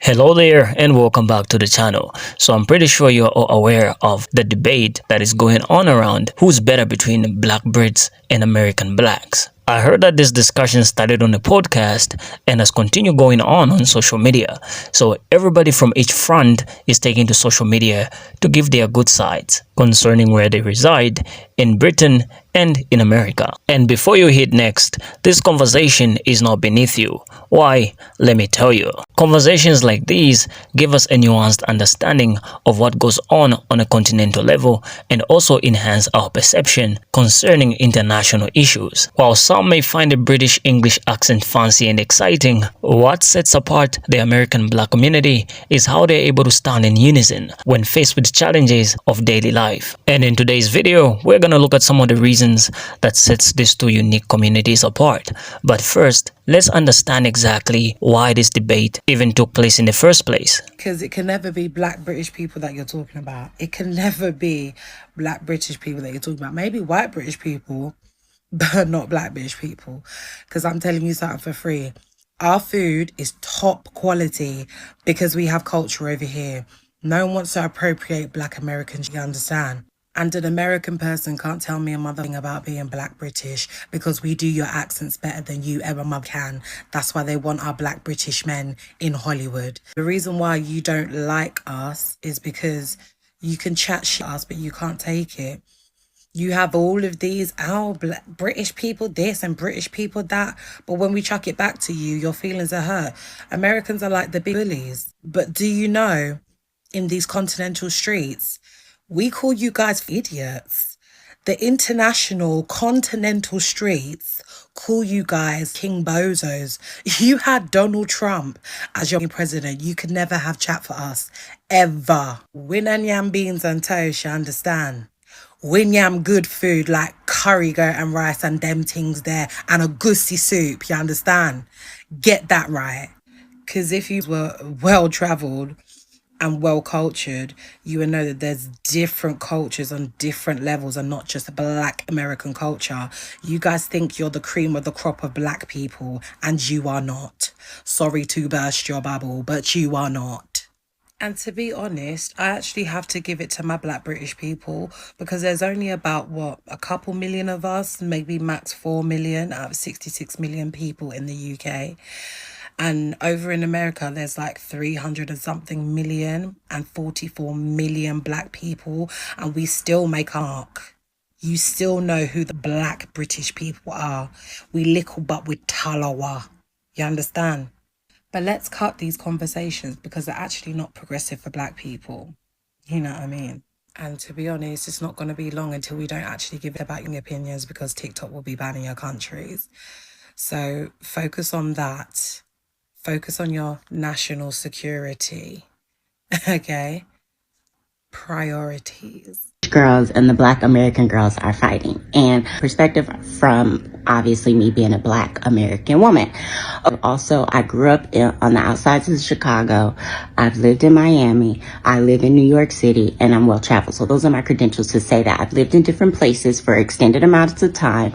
Hello there and welcome back to the channel. So I'm pretty sure you're all aware of the debate that is going on around who's better between black Brits and American blacks. I heard that this discussion started on a podcast and has continued going on social media. So everybody from each front is taking to social media to give their good sides concerning where they reside in Britain and in America. And before you hit next, this conversation is not beneath you. Why? Let me tell you. Conversations like these give us a nuanced understanding of what goes on a continental level and also enhance our perception concerning international issues. While some may find the British English accent fancy and exciting, what sets apart the American black community is how they're able to stand in unison when faced with challenges of daily life. And in today's video, we're gonna look at some of the reasons that sets these two unique communities apart. But first, let's understand exactly why this debate even took place in the first place. Because it can never be black British people that you're talking about. It can never be black British people that you're talking about. Maybe white British people, but not black British people. Because I'm telling you something for free. Our food is top quality because we have culture over here. No one wants to appropriate black Americans, you understand? And an American person can't tell me a mother thing about being black British because we do your accents better than you ever can. That's why they want our black British men in Hollywood. The reason why you don't like us is because you can chat shit us, but you can't take it. You have all of these, black British people this and British people that. But when we chuck it back to you, your feelings are hurt. Americans are like the big bullies. But do you know, in these continental streets, we call you guys idiots. The international continental streets call you guys King Bozos. You had Donald Trump as your president. You could never have chat for us. Ever. Win and yam beans and toast, you understand? Win yam good food like curry goat and rice and them things there. And a goosey soup, you understand? Get that right. Because if you were well-travelled and well-cultured, you would know that there's different cultures on different levels and not just black American culture. You guys think you're the cream of the crop of black people and you are not. Sorry to burst your bubble, but you are not. And to be honest, I actually have to give it to my black British people because there's only about, a couple million of us, maybe max 4 million out of 66 million people in the UK. And over in America, there's like 300 and something million and 44 million black people. And we still make our mark. You still know who the black British people are. We little but with talawa. You understand? But let's cut these conversations because they're actually not progressive for black people. You know what I mean? And to be honest, it's not going to be long until we don't actually give it about your opinions because TikTok will be banning your countries. So focus on that. Focus on your national security, okay? Priorities. Girls and the black American girls are fighting, and perspective from obviously me being a black American woman. Also, I grew up on the outsides of Chicago. I've lived in Miami. I live in New York City, and I'm well traveled. So those are my credentials to say that I've lived in different places for extended amounts of time,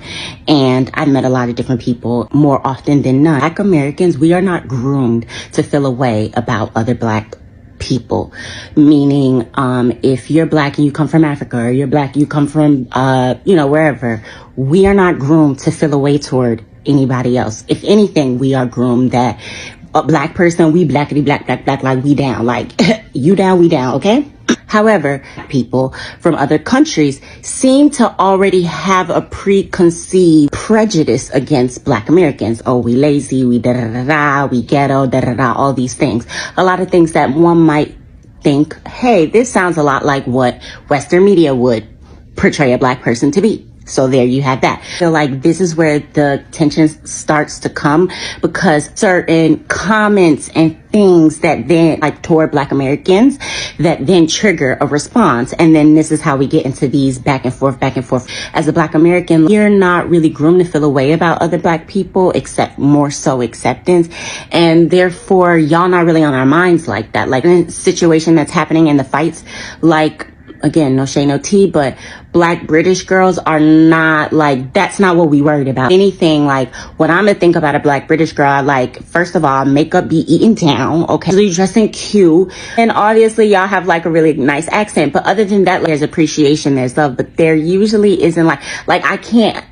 and I've met a lot of different people more often than not. Black Americans, we are not groomed to feel a way about other black people, meaning if you're black and you come from Africa, or you're black, you come from wherever, we are not groomed to feel a way toward anybody else. If anything, we are groomed that a black person, we blackity black, like we down, like you down, we down, okay? However, people from other countries seem to already have a preconceived prejudice against black Americans. Oh, we lazy, we da-da-da-da, we ghetto, da-da-da, all these things. A lot of things that one might think, hey, this sounds a lot like what Western media would portray a black person to be. So there you have that. I feel like this is where the tension starts to come because certain comments and things that then like toward black Americans that then trigger a response. And then this is how we get into these back and forth. As a black American, you're not really groomed to feel a way about other black people, except more so acceptance. And therefore, y'all not really on our minds like that. Like in a situation that's happening in the fights, like again, no shade, no tea, but Black British girls are not like, that's not what we worried about. Anything like, when I'm to think about a Black British girl, I like, first of all, makeup be eaten down, okay? So you're dressing cute. And obviously y'all have like a really nice accent. But other than that, there's appreciation, there's love. But there usually isn't like I can't,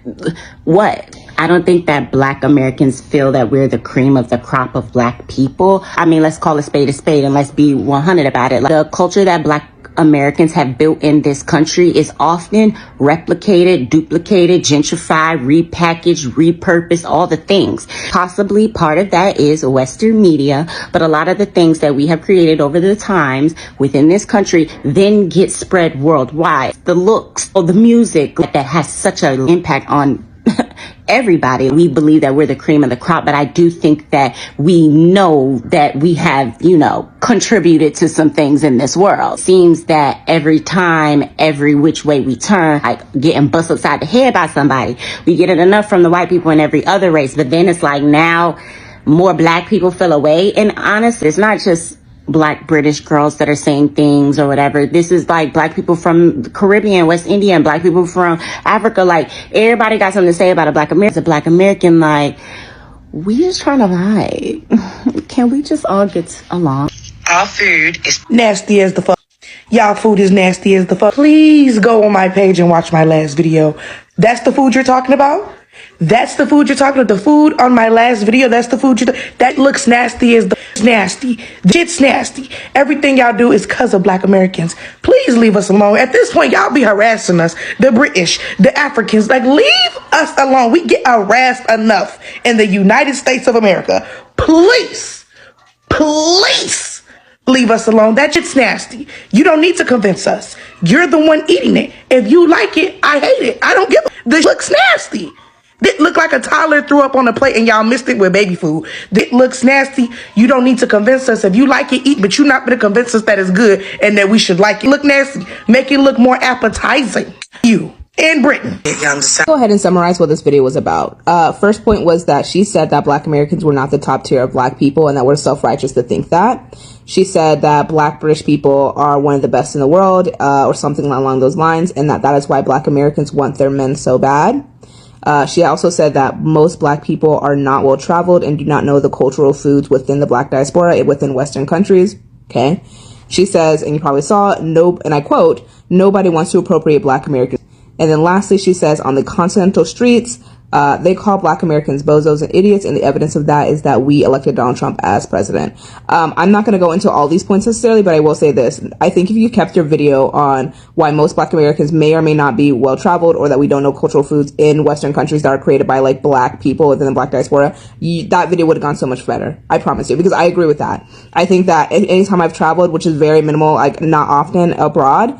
what? I don't think that Black Americans feel that we're the cream of the crop of Black people. I mean, let's call a spade and let's be 100 about it. Like, the culture that Black Americans have built in this country is often replicated, duplicated, gentrified, repackaged, repurposed, all the things. Possibly part of that is Western media, but a lot of the things that we have created over the times within this country then get spread worldwide. The looks or the music that has such an impact on everybody. We believe that we're the cream of the crop, but I do think that we know that we have, contributed to some things in this world. Seems that every time, every which way we turn, like getting bust upside the head by somebody, we get it enough from the white people in every other race, but then it's like now more Black people feel away. And honestly, it's not just Black British girls that are saying things or whatever. This is like Black people from the Caribbean, West India, and Black people from Africa. Like, everybody got something to say about a Black American. As a Black American, like, we just trying to vibe. Can we just all get along? Our food is nasty as the fuck. Y'all food is nasty as the fuck. Please go on my page and watch my last video. That's the food you're talking about? That's the food you're talking about? The food on my last video, that's the food that looks nasty as the nasty. The shit's nasty. Everything y'all do is because of Black Americans. Please leave us alone. At this point, y'all be harassing us. The British, the Africans, like, leave us alone. We get harassed enough in the United States of America. Please leave us alone. That shit's nasty. You don't need to convince us. You're the one eating it. If you like it, I hate it. I don't give a... This looks nasty. It looked like a toddler threw up on a plate and y'all mixed it with baby food. It looks nasty. You don't need to convince us. If you like it, eat, but you're not going to convince us that it's good and that we should like it. Look nasty. Make it look more appetizing. You in Britain. Go ahead and summarize what this video was about. First point was that she said that Black Americans were not the top tier of Black people and that we're self-righteous to think that. She said that Black British people are one of the best in the world, or something along those lines, and that is why Black Americans want their men so bad. She also said that most Black people are not well traveled and do not know the cultural foods within the Black diaspora within Western countries. Okay. She says, and you probably saw, and I quote, "Nobody wants to appropriate Black Americans." And then lastly, she says, on the continental streets, they call Black Americans bozos and idiots, and the evidence of that is that we elected Donald Trump as president. I'm not going to go into all these points necessarily, but I will say this. I think if you kept your video on why most Black Americans may or may not be well-traveled, or that we don't know cultural foods in Western countries that are created by, like, Black people within the Black diaspora, that video would have gone so much better. I promise you, because I agree with that. I think that anytime I've traveled, which is very minimal, like, not often abroad,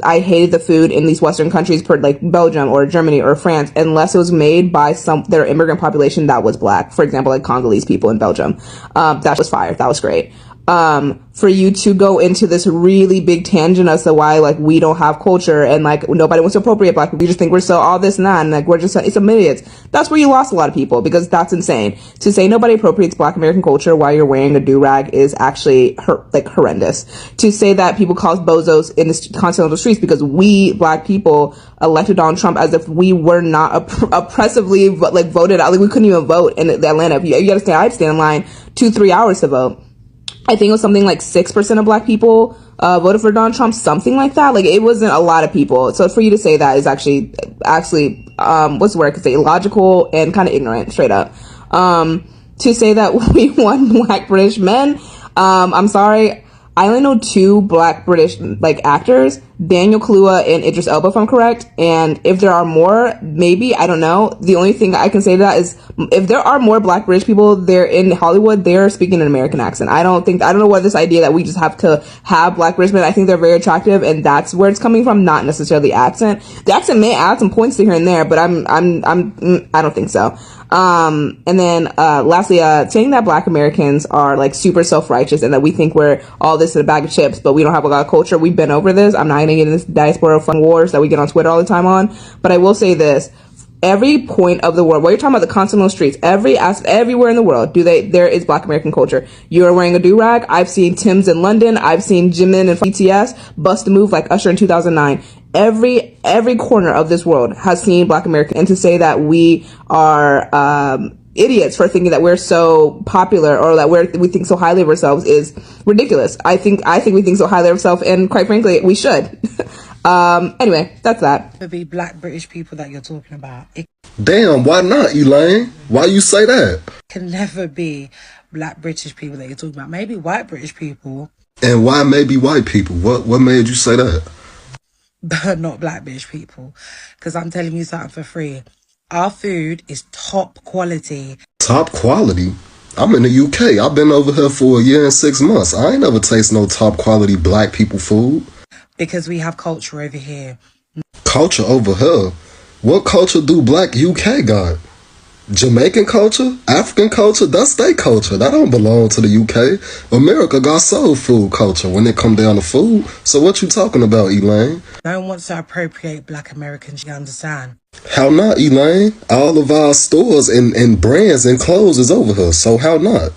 I hated the food in these Western countries, like Belgium or Germany or France, unless it was made by their immigrant population that was Black. For example, like Congolese people in Belgium. That was fire. That was great. For you to go into this really big tangent as to why, like, we don't have culture and, like, nobody wants to appropriate Black people. We just think we're so all this and that, and, like, we're just, it's some idiots. That's where you lost a lot of people, because that's insane. To say nobody appropriates Black American culture while you're wearing a do-rag is actually, horrendous. To say that people call us bozos in the continental streets because we, Black people, elected Donald Trump as if we were not oppressively, like, voted out. Like, we couldn't even vote in Atlanta. If you understand, I had to stand in line 2-3 hours to vote. I think it was something like 6% of Black people voted for Donald Trump, something like that. Like, it wasn't a lot of people. So for you to say that is actually, what's the word I could say, illogical and kind of ignorant, straight up. To say that we want Black British men, I'm sorry. I only know 2 Black British, like, actors, Daniel Kaluuya and Idris Elba, if I'm correct. And if there are more, maybe, I don't know. The only thing I can say to that is, if there are more Black British people there in Hollywood, they're speaking an American accent. I don't know what this idea that we just have to have Black British men. I think they're very attractive, and that's where it's coming from, not necessarily the accent. The accent may add some points to here and there, but I don't think so. And then, lastly, saying that Black Americans are, like, super self-righteous and that we think we're all this in a bag of chips, but we don't have a lot of culture. We've been over this. I'm not gonna get in this diaspora fun wars that we get on Twitter all the time on, but I will say this. every point of the world, what you're talking about, the continental streets, everywhere in the world, there is Black American culture. You're wearing a do-rag. I've seen Tim's in London. I've seen Jimin and BTS bust a move like Usher in 2009. Every corner of this world has seen Black American, and to say that we are, idiots for thinking that we're so popular or that we think so highly of ourselves is ridiculous. I think we think so highly of ourselves, and quite frankly, we should. Anyway, that's that. It be Black British people that you're talking about. It Damn, why not, Elaine? Why you say that? can never be Black British people that you're talking about. Maybe white British people, And why maybe white people? What made you say that? but not Black British people. Because I'm telling you something for free. Our food is top quality. Top quality? I'm in the UK. I've been over here for a year and 6 months. I ain't never taste no top quality black people food. Because we have culture over here. Culture over here? What culture do black UK got? Jamaican culture? African culture? That's their culture. That don't belong to the UK. America got soul food culture when it come down to food. So what you talking about, Elaine? No one wants to appropriate Black Americans, you understand? How not, Elaine? All of our stores and brands and clothes is over here, so how not?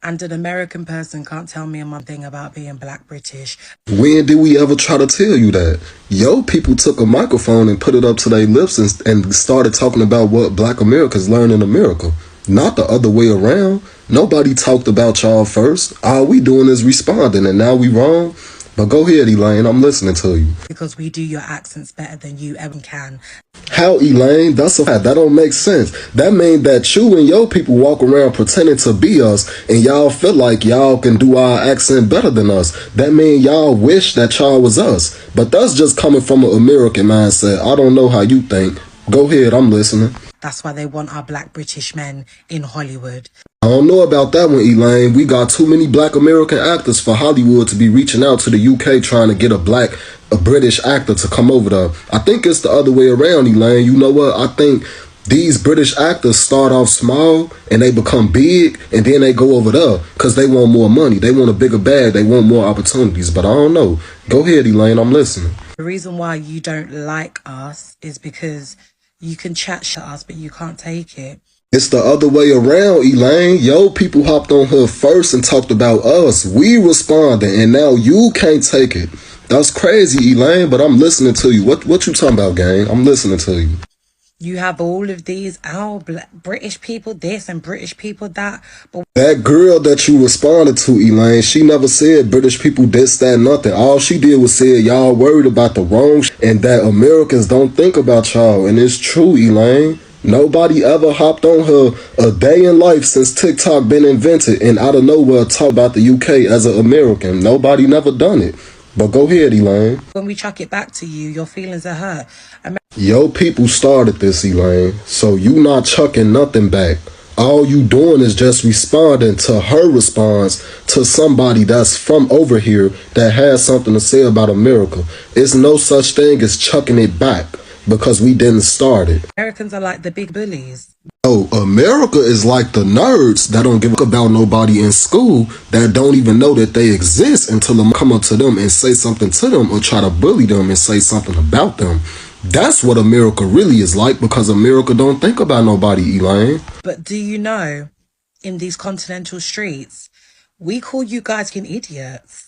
And an American person can't tell me one thing about being Black British. When did we ever try to tell you that? Yo, people took a microphone and put it up to their lips and started talking about what Black Americans learn in America. Not the other way around. Nobody talked about y'all first. All we doing is responding, and now we wrong. But go ahead, Elaine, I'm listening to you. Because we do your accents better than you ever can. How, Elaine? That's a fact. That don't make sense. That means that you and your people walk around pretending to be us, and y'all feel like y'all can do our accent better than us. That means y'all wish that y'all was us. But that's just coming from an American mindset. I don't know how you think. Go ahead, I'm listening. That's why they want our Black British men in Hollywood. I don't know about that one, Elaine. We got too many Black American actors for Hollywood to be reaching out to the UK trying to get a British actor to come over there. I think it's the other way around, Elaine. You know what? I think these British actors start off small and they become big and then they go over there because they want more money. They want a bigger bag. They want more opportunities. But I don't know. Go ahead, Elaine. I'm listening. The reason why you don't like us is because you can chat shit us, but you can't take it. It's the other way around, Elaine. Yo, people hopped on her first and talked about us. We responded, and now you can't take it. That's crazy, Elaine, but I'm listening to you. What you talking about, gang? I'm listening to you. You have all of these, British people this and British people that. But that girl that you responded to, Elaine, she never said British people this, that, nothing. All she did was say y'all worried about the wrong and that Americans don't think about y'all. And it's true, Elaine. Nobody ever hopped on her a day in life since TikTok been invented and out of nowhere talk about the UK as an American. Nobody never done it. But go ahead, Elaine. When we chuck it back to you, your feelings are hurt. Yo, people started this, Elaine. So you not chucking nothing back. All you doing is just responding to her response to somebody that's from over here that has something to say about America. It's no such thing as chucking it back. Because we didn't start it. Americans are like the big bullies. Oh, America is like the nerds that don't give a fuck about nobody in school that don't even know that they exist until them come up to them and say something to them or try to bully them and say something about them. That's what America really is like because America don't think about nobody, Elaine. But do you know, in these continental streets, we call you guys idiots.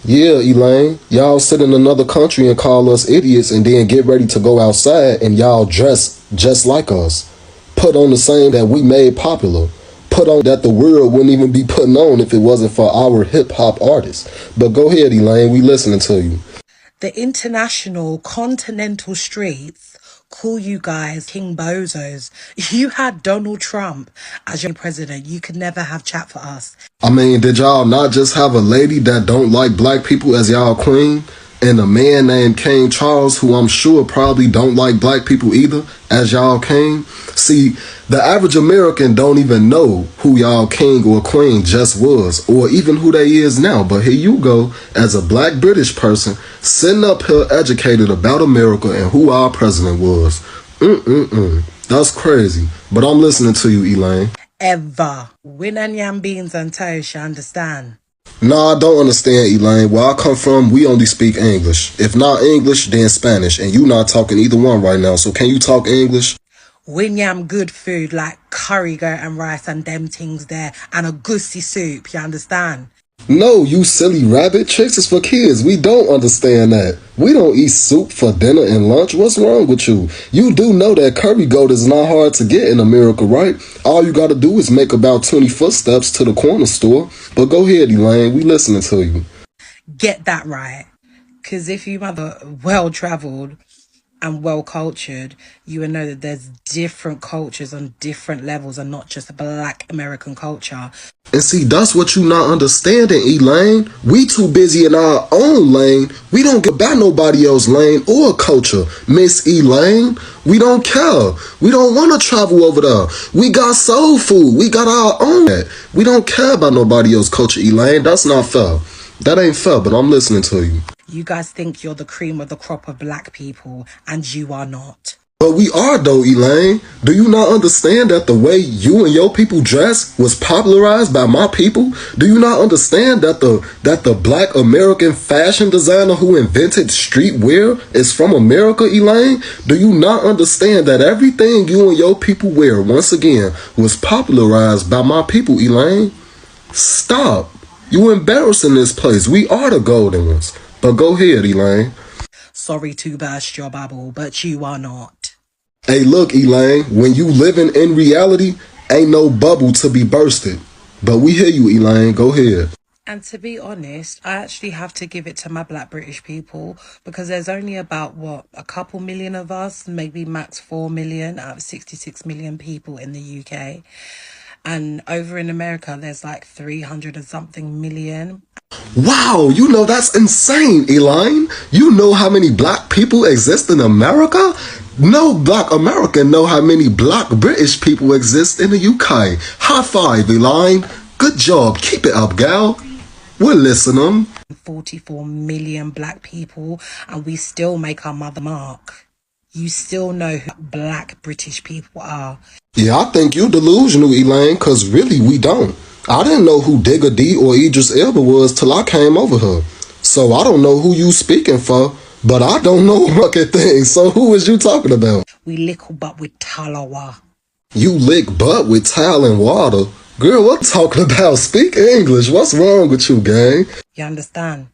Yeah, Elaine, y'all sit in another country and call us idiots and then get ready to go outside and y'all dress just like us. Put on the same that we made popular. Put on that the world wouldn't even be putting on if it wasn't for our hip-hop artists. But go ahead, Elaine, we listening to you. The international continental streets call you guys King Bozos. You had Donald Trump as your president. You could never have chat for us. I mean, did y'all not just have a lady that don't like black people as y'all queen? And a man named King Charles, who I'm sure probably don't like black people either, as y'all king? See, the average American don't even know who y'all king or queen just was, or even who they is now. But here you go, as a black British person, sitting up here educated about America and who our president was. That's crazy. But I'm listening to you, Elaine. Ever. Win and yam beans and toast, you understand? Nah, I don't understand, Elaine. Where I come from, we only speak English. If not English, then Spanish. And you not talking either one right now. So can you talk English? when yam good food like curry goat and rice and them things there and a goosey soup, you understand? No, you silly rabbit. Chicks is for kids. We don't understand that. We don't eat soup for dinner and lunch. What's wrong with you? You do know that curry goat is not hard to get in America, right? All you gotta do is make about 20 footsteps to the corner store. But go ahead, Elaine. We listening to you. Get that right. Because if you mother well-travelled and well-cultured, you will know that there's different cultures on different levels and not just a black American culture. And see, that's what you not understanding, Elaine. We too busy in our own lane. We don't get about nobody else's lane or culture, Miss Elaine. We don't care. We don't want to travel over there. We got soul food. We got our own. We don't care about nobody else's culture, Elaine. That's not fair. That ain't fair, but I'm listening to you. You guys think you're the cream of the crop of black people, and you are not. But we are though, Elaine. Do you not understand that the way you and your people dress was popularized by my people? Do you not understand that the black American fashion designer who invented streetwear is from America, Elaine? Do you not understand that everything you and your people wear, once again, was popularized by my people, Elaine? Stop. You embarrassing this place. We are the golden ones. But go ahead, Elaine. Sorry to burst your bubble, but you are not. Hey, look, Elaine, when you living in reality, ain't no bubble to be bursted. But we hear you, Elaine. Go ahead. And to be honest, I actually have to give it to my black British people because there's only about, a couple million of us, maybe max 4 million out of 66 million people in the UK. And over in America, there's like 300 and something million. Wow, you know that's insane, Elaine. You know how many black people exist in America? No black American know how many black British people exist in the UK. High five, Elaine. Good job. Keep it up, gal. We're listening. 44 million black people, and we still make our mother mark. You still know who black British people are. Yeah, I think you're delusional, Elaine, because really we don't. I didn't know who Digga D or Idris Elba was till I came over here. So I don't know who you speaking for, but I don't know fucking thing. So who is you talking about? We lick butt with talawa. You lick butt with towel and water? Girl, what talking about? Speak English. What's wrong with you, gang? You understand?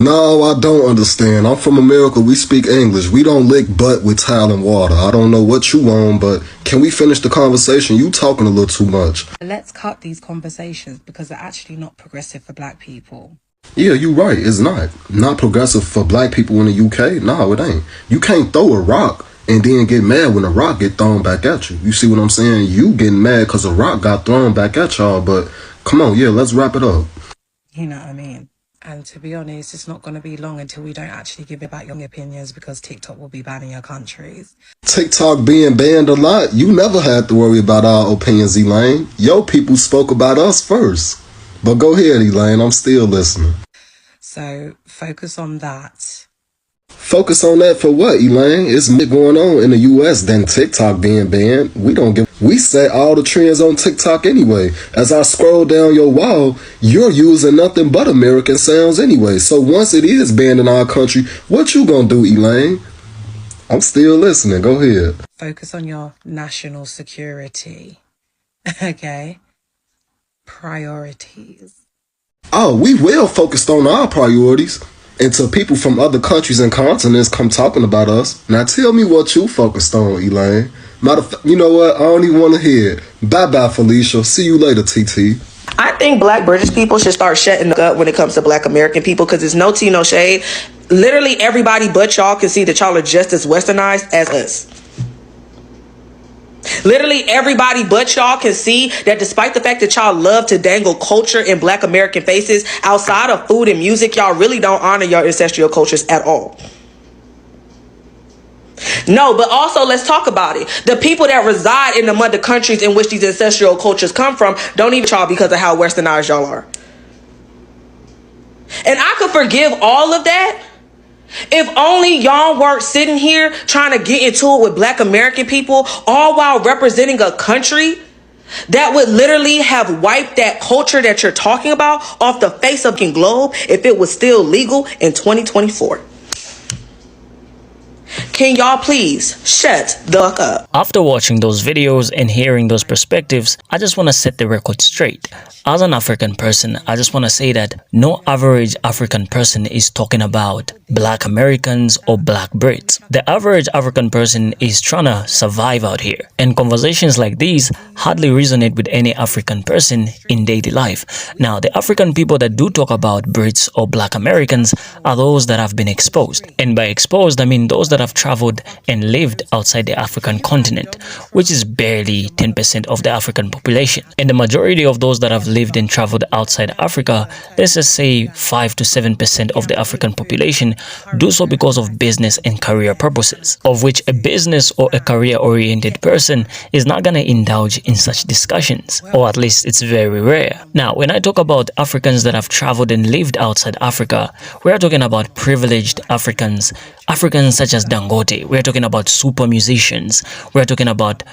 No, I don't understand. I'm from America. We speak English. We don't lick butt with towel and water. I don't know what you on, but can we finish the conversation? You talking a little too much. Let's cut these conversations because they're actually not progressive for black people. Yeah, you right. It's not. Not progressive for black people in the UK. No, it ain't. You can't throw a rock and then get mad when a rock get thrown back at you. You see what I'm saying? You getting mad because a rock got thrown back at y'all, but come on, yeah, let's wrap it up. You know what I mean? And to be honest, it's not going to be long until we don't actually give it back your opinions because TikTok will be banning your countries. TikTok being banned a lot, you never had to worry about our opinions, Elaine. Your people spoke about us first. But go ahead, Elaine, I'm still listening. So focus on that. Focus on that for what, Elaine? It's more going on in the US than TikTok being banned. We set all the trends on TikTok anyway. As I scroll down your wall, you're using nothing but American sounds anyway. So once it is banned in our country, what you gonna do, Elaine? I'm still listening. Go ahead. Focus on your national security. Okay? Priorities. Oh, we well focused on our priorities. Until people from other countries and continents come talking about us. Now tell me what you focused on, Elaine. Matter of fact, you know what? I don't even want to hear it. Bye-bye, Felicia. See you later, TT. I think black British people should start shutting up when it comes to black American people because it's no tea, no shade. Literally everybody but y'all can see that y'all are just as westernized as us. Literally everybody but y'all can see that despite the fact that y'all love to dangle culture in black American faces, outside of food and music, y'all really don't honor your ancestral cultures at all. No, but also let's talk about it. The people that reside in the mother countries in which these ancestral cultures come from don't even y'all because of how westernized y'all are. And I could forgive all of that if only y'all weren't sitting here trying to get into it with black American people, all while representing a country that would literally have wiped that culture that you're talking about off the face of the globe if it was still legal in 2024. Can y'all please shut the fuck up? After watching those videos and hearing those perspectives, I just want to set the record straight. As an African person, I just want to say that no average African person is talking about Black Americans or Black Brits. The average African person is trying to survive out here. And conversations like these hardly resonate with any African person in daily life. Now, the African people that do talk about Brits or Black Americans are those that have been exposed. And by exposed, I mean those that have traveled and lived outside the African continent, which is barely 10% of the African population. And the majority of those that have lived and traveled outside Africa, let's just say 5 to 7% of the African population, do so because of business and career purposes, of which a business or a career-oriented person is not going to indulge in such discussions, or at least it's very rare. Now, when I talk about Africans that have traveled and lived outside Africa, we are talking about privileged Africans, Africans such as Dangote. We are talking about super musicians. We are talking about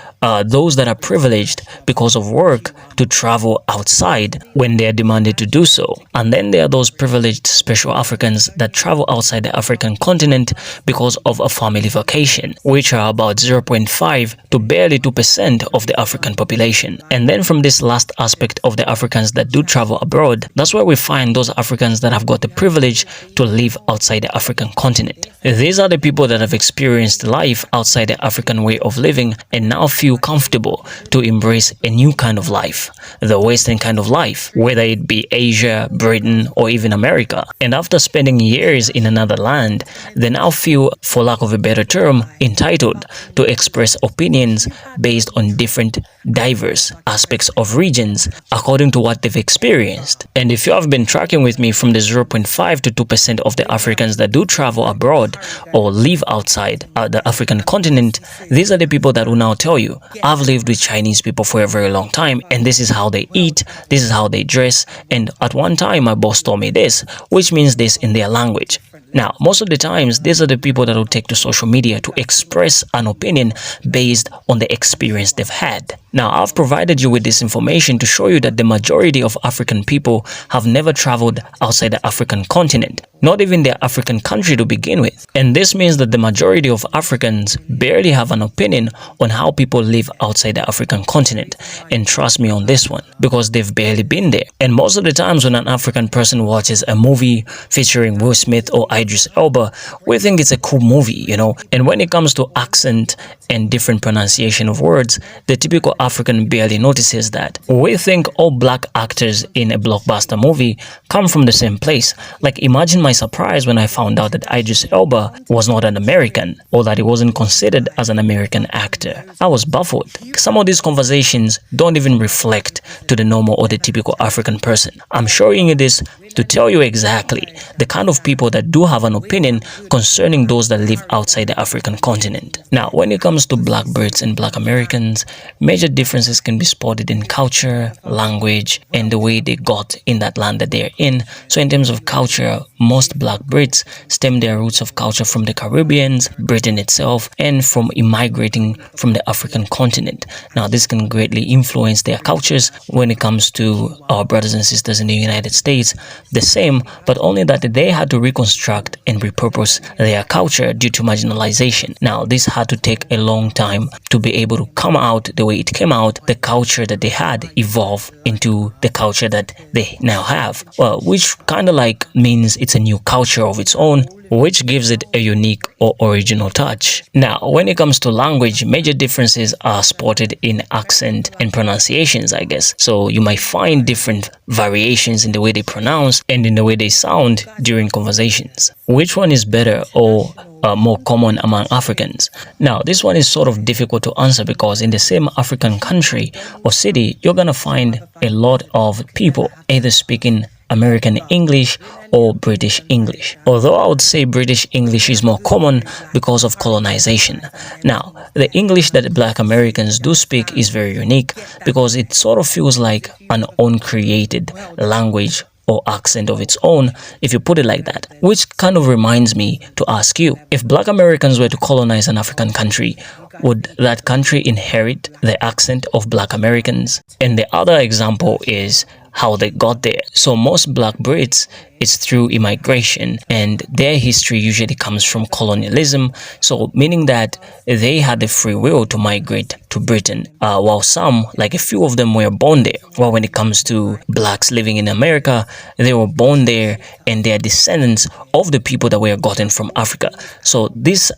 those that are privileged because of work to travel outside when they are demanded to do so. And then there are those privileged special Africans that travel outside the African continent because of a family vacation, which are about 0.5 to barely 2% of the African population. And then from this last aspect of the Africans that do travel abroad, that's where we find those Africans that have got the privilege to live outside the African continent. These are the people that have experienced life outside the African way of living and now feel comfortable to embrace a new kind of life, the Western kind of life, whether it be Asia, Britain, or even America. And after spending years in another land, they now feel, for lack of a better term, entitled to express opinions based on different diverse aspects of regions according to what they've experienced. And if you have been tracking with me from the 0.5 to 2% of the Africans that do travel abroad or live outside the African continent, these are the people that will now tell you, I've lived with Chinese people for a very long time and this is how they eat, this is how they dress, and at one time my boss told me this, which means this in their language. Now, most of the times, these are the people that will take to social media to express an opinion based on the experience they've had. Now, I've provided you with this information to show you that the majority of African people have never traveled outside the African continent, not even their African country to begin with. And this means that the majority of Africans barely have an opinion on how people live outside the African continent. And trust me on this one, because they've barely been there. And most of the times when an African person watches a movie featuring Will Smith or Idris Elba, we think it's a cool movie, you know. And when it comes to accent and different pronunciation of words, the typical African barely notices that. We think all black actors in a blockbuster movie come from the same place. Like, imagine my surprise when I found out that Idris Elba was not an American, or that he wasn't considered as an American actor. I was baffled. Some of these conversations don't even reflect to the normal or the typical African person. I'm showing you this to tell you exactly the kind of people that do have an opinion concerning those that live outside the African continent. Now, when it comes to Black Brits and Black Americans, major differences can be spotted in culture, language, and the way they got in that land that they're in. So in terms of culture, most Black Brits stem their roots of culture from the Caribbeans, Britain itself, and from immigrating from the African continent. Now, this can greatly influence their cultures when it comes to our brothers and sisters in the United States. The same, but only that they had to reconstruct and repurpose their culture due to marginalization. Now, this had to take a long time to be able to come out the way it came out. The culture that they had evolved into the culture that they now have, which kind of like means it's a new culture of its own, which gives it a unique or original touch. Now, when it comes to language, major differences are spotted in accent and pronunciations, I guess. So you might find different variations in the way they pronounce and in the way they sound during conversations. Which one is better or more common among Africans? Now, this one is sort of difficult to answer because in the same African country or city, you're gonna find a lot of people either speaking American English or British English. Although I would say British English is more common because of colonization. Now, the English that Black Americans do speak is very unique because it sort of feels like an uncreated language or accent of its own, if you put it like that. Which kind of reminds me to ask you, if Black Americans were to colonize an African country, would that country inherit the accent of Black Americans? And the other example is how they got there. So most Black Brits is through immigration, and their history usually comes from colonialism, so meaning that they had the free will to migrate to Britain, while some, like a few of them, were born there. Well, when it comes to blacks living in America, they were born there and they are descendants of the people that were gotten from Africa. So these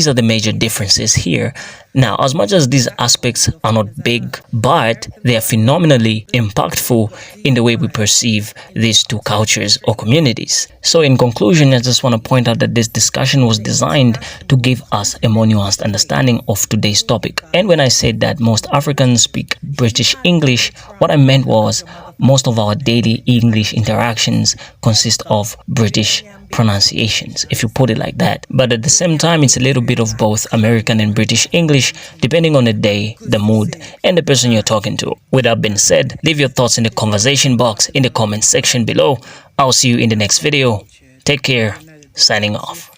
are the major differences here. Now, as much as these aspects are not big, but they are phenomenally impactful in the way we perceive these two cultures or communities. So in conclusion, I just want to point out that this discussion was designed to give us a more nuanced understanding of today's topic. And when I said that most Africans speak British English, what I meant was most of our daily English interactions consist of British pronunciations, if you put it like that. But at the same time, it's a little bit of both American and British English, depending on the day, the mood, and the person you're talking to. With that being said, leave your thoughts in the conversation box in the comment section below. I'll see you in the next video. Take care. Signing off.